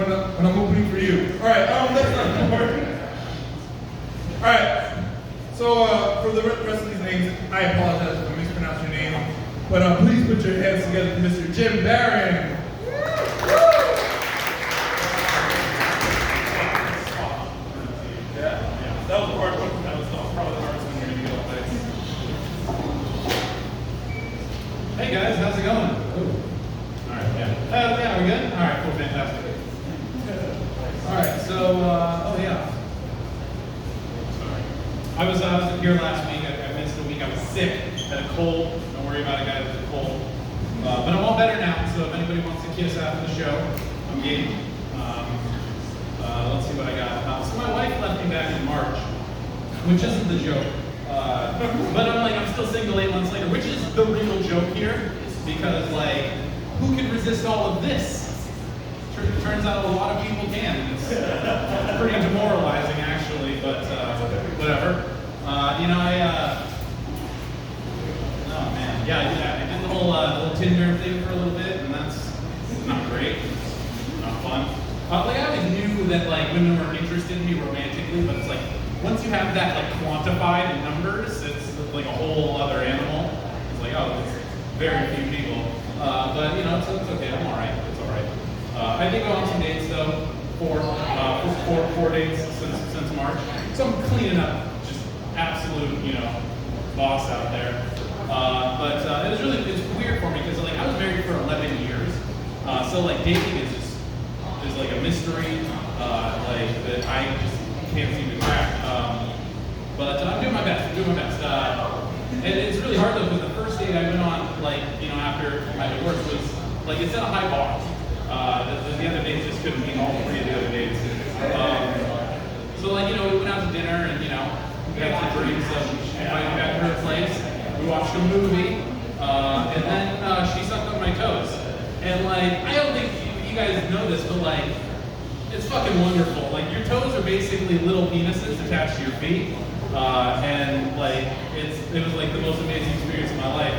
when I'm opening for you. All right, that's not important. All right, so for the rest of these names, I apologize if I mispronounce your name, but please put your hands together for Mr. Jim Barron. That was the hard one. That was probably the hardest one you're going to get all day. Hey guys, how's it going? All right, yeah, we good? All right, cool, fantastic. All right, so, oh yeah. Sorry. I was here last week. I missed a week. I was sick, had a cold. Don't worry about it, guys, it's a cold. But I'm all better now, so if anybody wants to kiss after the show, I'm game. Let's see what I got. So my wife left me back in March, which isn't the joke. But I'm still single 8 months later, which is the real joke here, because who can resist all of this? Turns out a lot of people can. It's pretty demoralizing actually, but whatever. Oh man, yeah, I did the whole Tinder thing for a little bit, and that's not great, not fun. I always knew that women were interested in me romantically, but it's once you have that quantified in numbers, it's a whole other animal. It's it's very few people. But it's okay. I'm all right. It's all right. I did go on some dates though, four dates since March. So I'm cleaning up, just absolute boss out there. But it's weird for me because I was married for 11 years. So dating is a mystery that I just can't seem to crack. But I'm doing my best. And it's really hard though because the first date I went on after my divorce was it's at a high bar. The other dates just couldn't beat all three of the other dates. So we went out to dinner and we had some drinks. She invited me back to her place. We watched a movie, and then she sucked on my toes. And I don't think you guys know this, but it's fucking wonderful. Your toes are basically little penises attached to your feet, and it was the most amazing experience of my life.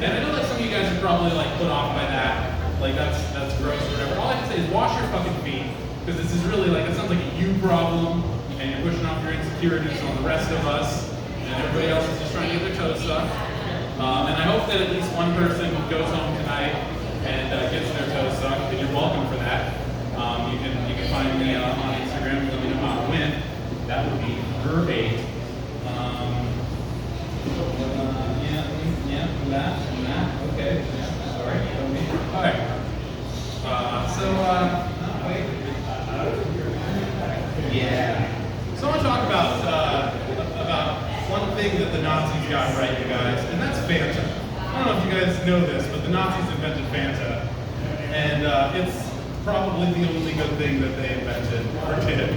And I know some of you guys are probably put off by that, that's gross or whatever. All I can say is wash your fucking feet, because this is really it sounds like a you problem, and you're pushing off your insecurities on the rest of us, and everybody else is just trying to get their toes sucked. And I hope that at least one person goes home tonight and gets their toes sucked, and you're welcome for that. You can find me on Instagram. Let me know how to win. That would be Gerbate. That. Okay. Sorry. All right. So I want to talk about one thing that the Nazis got right, you guys, and that's Fanta. I don't know if you guys know this, but the Nazis invented Fanta, and it's probably the only good thing that they invented or did.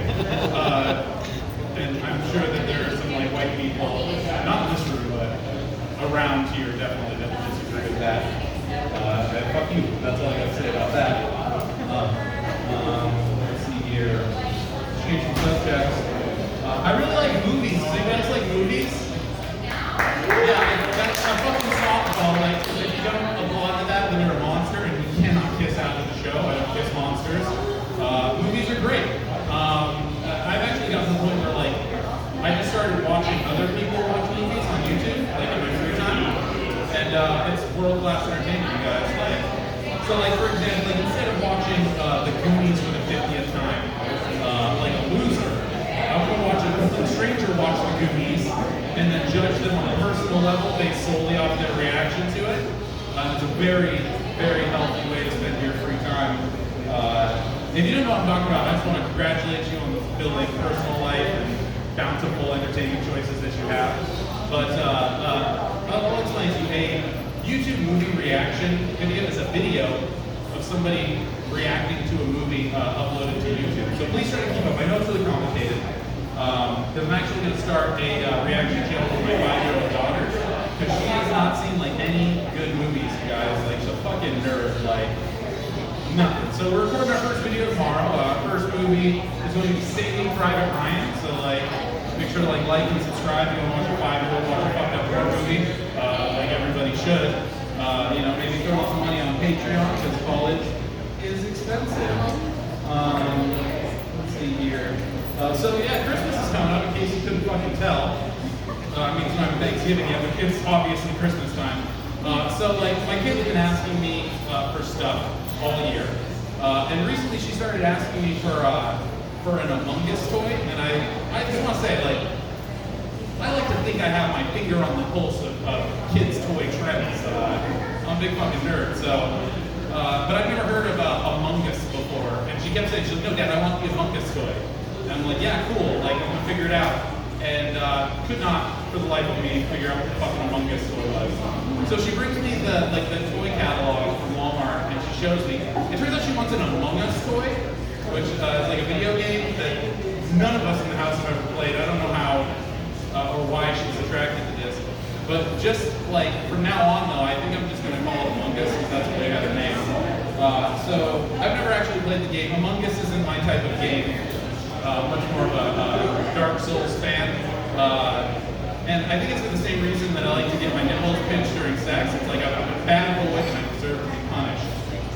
And I'm sure that there are some white people, not in this room, but around here, definitely that would disagree with that. Fuck you. That's all I got to say about that. Let's see here. Change some subjects. I really like movies. Do you guys like movies? Yeah, that's a fucking softball. If you don't applaud to that, then you're a monster, and you cannot kiss out of the show. I don't kiss monsters. Movies are great. I've actually gotten to the point where I just started watching other people watch movies on YouTube, in my free time, and it's world-class entertainment, you guys. For example, instead of watching The Goonies for the 50th time, like a loser, I'm going to watch a complete stranger watch The Goonies and then judge them on a personal level based solely off their reaction to it. It's a very, very healthy way to spend your free time. If you don't know what I'm talking about, I just want to congratulate you on building personal life and bountiful entertainment choices that you have. But I'll explain to you. A YouTube movie reaction video is a video of somebody reacting to a movie uploaded to YouTube. So please try to keep up. I know it's really complicated. Because I'm actually going to start a reaction channel for my 5-year-old daughter. Because she has not seen any good movies, you guys. She's a fucking nerd, nothing. So we're recording our first video tomorrow. First movie is going to be Saving Private Ryan. So make sure to like and subscribe. You want to watch a 5-year-old watch a fucked up horror movie, everybody should. Maybe throw some money on Patreon because college is expensive. So yeah, Christmas is coming up in case you couldn't fucking tell. I mean, it's not even Thanksgiving yet, but it's obviously Christmas time. So like, my kids have been asking me for stuff all year. And recently she started asking me for an Among Us toy, and I just want to say, like, I like to think I have my finger on the pulse of kids' toy trends. I'm a big fucking nerd, so. But I've never heard of Among Us before, and she kept saying, she's like, no, Dad, I want the Among Us toy. And I'm like, yeah, cool, like, I'm gonna figure it out. And could not, for the life of me, figure out what the fucking Among Us toy was. So she brings me the toy catalog from Walmart, and she shows me. It turns out she wants an Among Us toy, which is like a video game that none of us in the house have ever played. I don't know how or why she's attracted to this. But just like from now on, though, I think I'm just gonna call it Among Us because that's what they got a name. So I've never actually played the game. Among Us isn't my type of game. Much more of a Dark Souls fan. And I think it's for the same reason that I like to get my nipples pinched during sex. It's like I'm a bad boy and I deserve to be punished.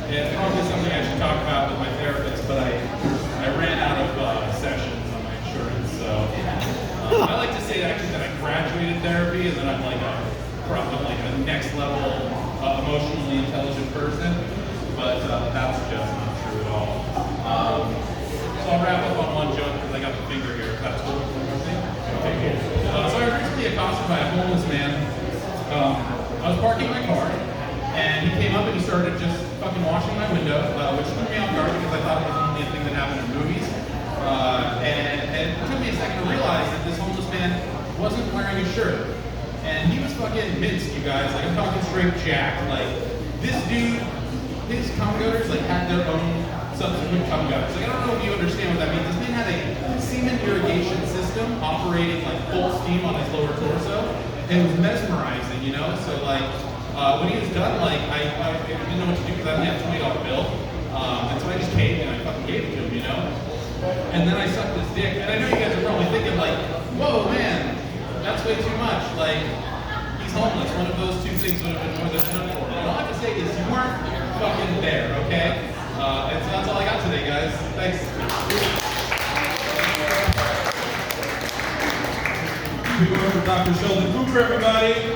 It's probably something I should talk about with my therapist, but I ran out of sessions on my insurance. So I like to say actually that I graduated therapy and that I'm like probably a next level emotionally intelligent person, but that's just not true at all. So I'll wrap up on one joke because I got the finger here. That's cool. Okay, cool. So I was recently accosted by a homeless man. I was parking my car, and he came up and he started just fucking washing my window, which took me off guard because I thought it was only a thing that happened in movies. And it took me a second to realize that this homeless man wasn't wearing a shirt. And he was fucking minced, you guys. Like, I'm talking straight jacked. Like, this dude, his cum gutters, like, had their own subsequent cum gutters. Like, I don't know if you understand what that means. This man had a semen irrigation system operating, like, full steam on his lower torso. And it was mesmerizing, you know? So, like, when he was done, like, I didn't know what to do because I only had a $20 bill. And so I just caved and I fucking gave it to him, you know? And then I sucked his dick. And I know you guys are probably thinking, like, whoa, man, that's way too much. Like, he's homeless. One of those two things would have been more than enough for him. And all I have to say is you weren't fucking there, okay? And so that's all I got today, guys. Thanks. Big one for Dr. Sheldon Cooper, everybody.